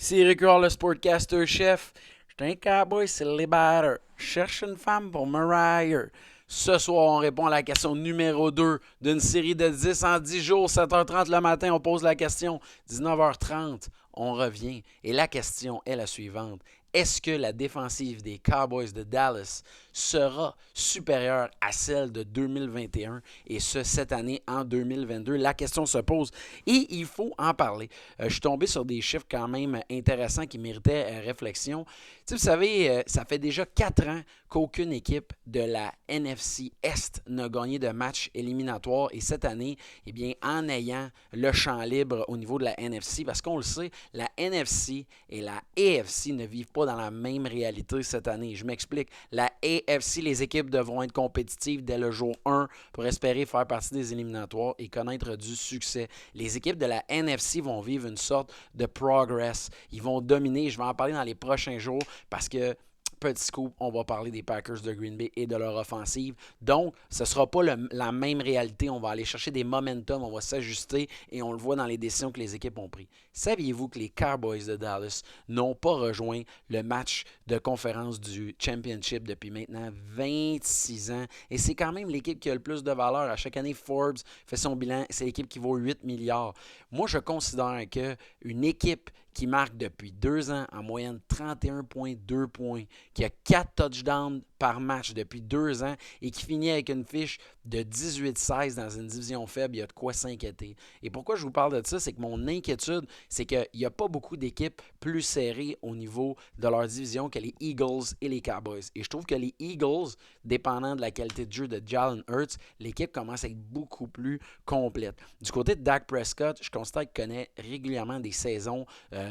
C'est Ricoeur, le sportcaster chef. J'étais un cowboy célibataire. Cherche une femme pour Mariah. Ce soir, on répond à la question numéro 2 d'une série de 10 en 10 jours. 7h30 le matin, on pose la question. 19h30, on revient. Et la question est la suivante. Est-ce que la défensive des Cowboys de Dallas sera supérieure à celle de 2021 et ce cette année en 2022? La question se pose et il faut en parler. Je suis tombé sur des chiffres quand même intéressants qui méritaient réflexion. Tu sais, vous savez, ça fait déjà 4 ans qu'aucune équipe de la NFC Est n'a gagné de match éliminatoire. Et cette année, eh bien, en ayant le champ libre au niveau de la NFC, parce qu'on le sait, la NFC et la AFC ne vivent pas dans la même réalité cette année. Je m'explique. La AFC, les équipes devront être compétitives dès le jour 1 pour espérer faire partie des éliminatoires et connaître du succès. Les équipes de la NFC vont vivre une sorte de progress. Ils vont dominer. Je vais en parler dans les prochains jours parce que petit scoop, on va parler des Packers de Green Bay et de leur offensive. Donc, ce ne sera pas la même réalité. On va aller chercher des momentum, on va s'ajuster et on le voit dans les décisions que les équipes ont prises. Saviez-vous que les Cowboys de Dallas n'ont pas rejoint le match de conférence du Championship depuis maintenant 26 ans? Et c'est quand même l'équipe qui a le plus de valeur. À chaque année, Forbes fait son bilan. C'est l'équipe qui vaut 8 milliards. Moi, je considère qu'une équipe qui marque depuis 2 ans en moyenne 31,2 points, qui a 4 touchdowns par match depuis 2 ans et qui finit avec une fiche de 18-16 dans une division faible, il y a de quoi s'inquiéter. Et pourquoi je vous parle de ça, c'est que mon inquiétude, c'est qu'il n'y a pas beaucoup d'équipes plus serrées au niveau de leur division que les Eagles et les Cowboys. Et je trouve que les Eagles, dépendant de la qualité de jeu de Jalen Hurts, l'équipe commence à être beaucoup plus complète. Du côté de Dak Prescott, je constate qu'il connaît régulièrement des saisons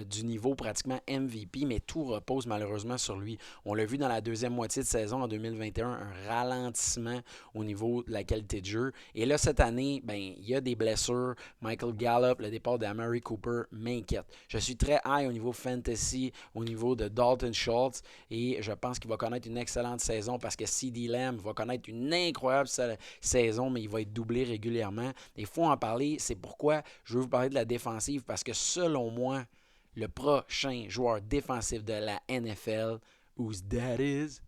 du niveau pratiquement MVP, mais tout repose malheureusement sur lui. On l'a vu dans la deuxième moitié de saison en 2021, un ralentissement au niveau de la qualité de jeu. Et là, cette année, ben, il y a des blessures. Michael Gallup, le départ d'Amari Cooper m'inquiète. Je suis très high au niveau fantasy, au niveau de Dalton Schultz, et je pense qu'il va connaître une excellente saison parce que CeeDee Lamb va connaître une incroyable saison, mais il va être doublé régulièrement. Il faut en parler. C'est pourquoi je veux vous parler de la défensive parce que selon moi, le prochain joueur défensif de la NFL, whose that is,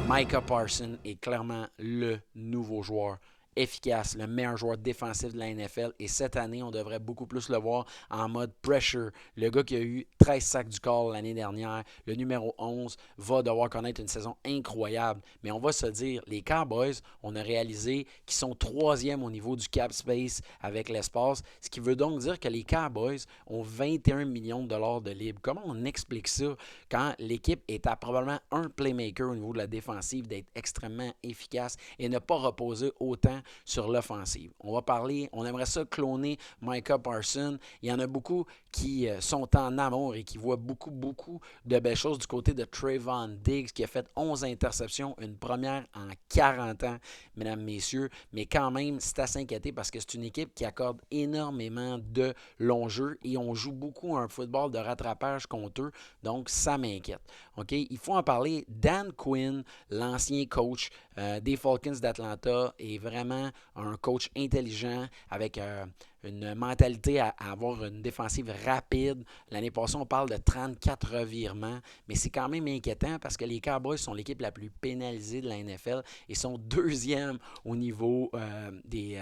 Micah Parsons est clairement le nouveau joueur efficace, le meilleur joueur défensif de la NFL. Et cette année, on devrait beaucoup plus le voir en mode pressure. Le gars qui a eu 13 sacs du corps l'année dernière, le numéro 11, va devoir connaître une saison incroyable. Mais on va se dire, les Cowboys, on a réalisé qu'ils sont troisième au niveau du cap space avec l'espace, ce qui veut donc dire que les Cowboys ont 21 millions de dollars de libre. Comment on explique ça quand l'équipe est à probablement un playmaker au niveau de la défensive, d'être extrêmement efficace et ne pas reposer autant sur l'offensive? On va parler, on aimerait ça cloner Micah Parsons. Il y en a beaucoup qui sont en amour et qui voient beaucoup de belles choses du côté de Trayvon Diggs qui a fait 11 interceptions, une première en 40 ans, mesdames, messieurs. Mais quand même, c'est à s'inquiéter parce que c'est une équipe qui accorde énormément de longs jeux et on joue beaucoup un football de rattrapage contre eux. Donc, ça m'inquiète. OK? Il faut en parler. Dan Quinn, l'ancien coach des Falcons d'Atlanta, est vraiment un coach intelligent avec une mentalité à avoir une défensive rapide. L'année passée, on parle de 34 revirements, mais c'est quand même inquiétant parce que les Cowboys sont l'équipe la plus pénalisée de la NFL et sont deuxième au niveau des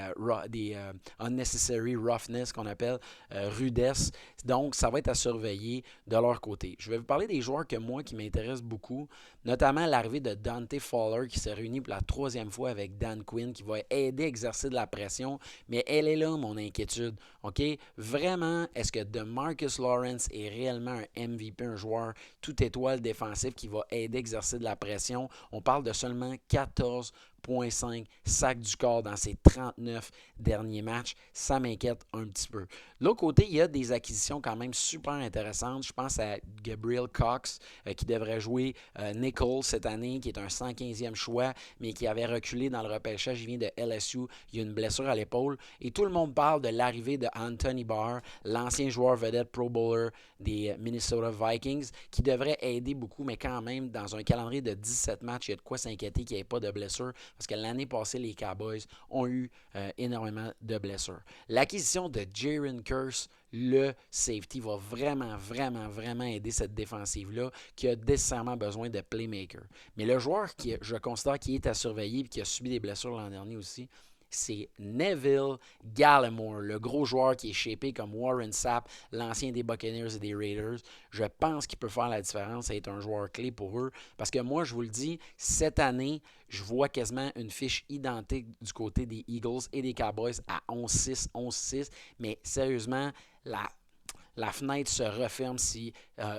unnecessary roughness qu'on appelle rudesse. Donc, ça va être à surveiller de leur côté. Je vais vous parler des joueurs que moi qui m'intéressent beaucoup, notamment l'arrivée de Dante Fowler qui s'est réuni pour la troisième fois avec Dan Quinn qui va aider à exercer de la pression, mais elle est là mon inquiétude. OK? Vraiment, est-ce que DeMarcus Lawrence est réellement un MVP, un joueur tout étoile défensif qui va aider à exercer de la pression? On parle de seulement 14,5 sacs du corps dans ses 39 derniers matchs. Ça m'inquiète un petit peu. De l'autre côté, il y a des acquisitions quand même super intéressantes. Je pense à Gabriel Cox qui devrait jouer Nichols cette année, qui est un 115e choix, mais qui avait reculé dans le repêchage. Il vient de LSU. Il a une blessure à l'épaule. Et tout le monde parle de l'arrivée de Anthony Barr, l'ancien joueur vedette Pro Bowler des Minnesota Vikings, qui devrait aider beaucoup, mais quand même, dans un calendrier de 17 matchs, il y a de quoi s'inquiéter qu'il n'y ait pas de blessure parce que l'année passée, les Cowboys ont eu énormément de blessures. L'acquisition de Jaron Kearse, le safety, va vraiment aider cette défensive-là qui a nécessairement besoin de playmaker. Mais le joueur qui, je considère, qui est à surveiller et qui a subi des blessures l'an dernier aussi, c'est Neville Gallimore, le gros joueur qui est shapé comme Warren Sapp, l'ancien des Buccaneers et des Raiders. Je pense qu'il peut faire la différence et être un joueur clé pour eux. Parce que moi, je vous le dis, cette année, je vois quasiment une fiche identique du côté des Eagles et des Cowboys à 11-6, 11-6. Mais sérieusement, la fenêtre se referme si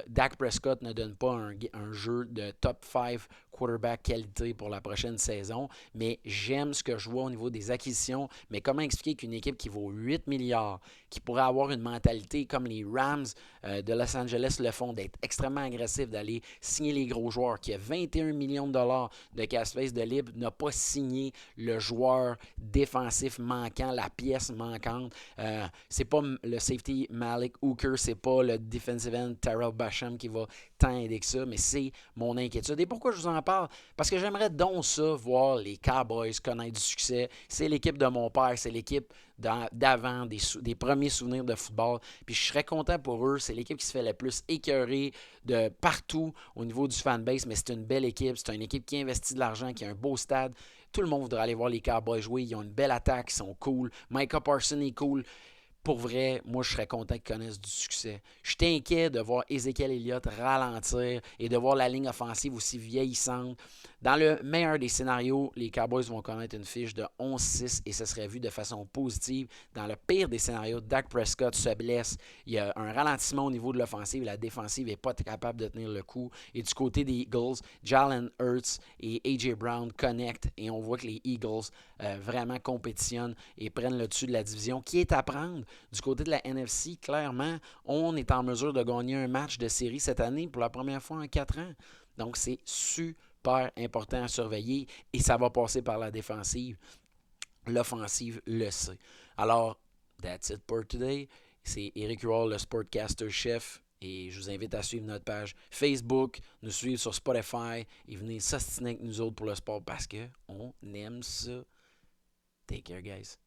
Dak Prescott ne donne pas un jeu de top 5 quarterback qualité pour la prochaine saison. Mais j'aime ce que je vois au niveau des acquisitions. Mais comment expliquer qu'une équipe qui vaut 8 milliards, qui pourrait avoir une mentalité comme les Rams de Los Angeles le font, d'être extrêmement agressif, d'aller signer les gros joueurs, qui a 21 millions de dollars de cap space de libre, n'a pas signé le joueur défensif manquant, la pièce manquante. C'est pas le safety Malik Hooker, c'est pas le defensive end Terrell Basham qui va tant aider que ça, mais c'est mon inquiétude. Et pourquoi je vous en parle? Parce que j'aimerais donc ça, voir les Cowboys connaître du succès. C'est l'équipe de mon père, c'est l'équipe d'avant, des premiers souvenirs de football. Puis je serais content pour eux. C'est l'équipe qui se fait le plus écœurer de partout au niveau du fanbase, mais c'est une belle équipe. C'est une équipe qui investit de l'argent, qui a un beau stade. Tout le monde voudrait aller voir les Cowboys jouer. Ils ont une belle attaque, ils sont cool. Micah Parsons est cool. Pour vrai, moi, je serais content qu'ils connaissent du succès. Je suis inquiet de voir Ezekiel Elliott ralentir et de voir la ligne offensive aussi vieillissante. Dans le meilleur des scénarios, les Cowboys vont connaître une fiche de 11-6 et ce serait vu de façon positive. Dans le pire des scénarios, Dak Prescott se blesse. Il y a un ralentissement au niveau de l'offensive. La défensive n'est pas capable de tenir le coup. Et du côté des Eagles, Jalen Hurts et A.J. Brown connectent et on voit que les Eagles vraiment compétitionnent et prennent le dessus de la division qui est à prendre. Du côté de la NFC, clairement, on est en mesure de gagner un match de série cette année pour la première fois en 4 ans. Donc, c'est super important à surveiller et ça va passer par la défensive. L'offensive le sait. Alors, that's it for today. C'est Eric Huard, le Sportcaster Chef. Et je vous invite à suivre notre page Facebook, nous suivre sur Spotify et venir s'ostiner avec nous autres pour le sport parce qu'on aime ça. Take care, guys.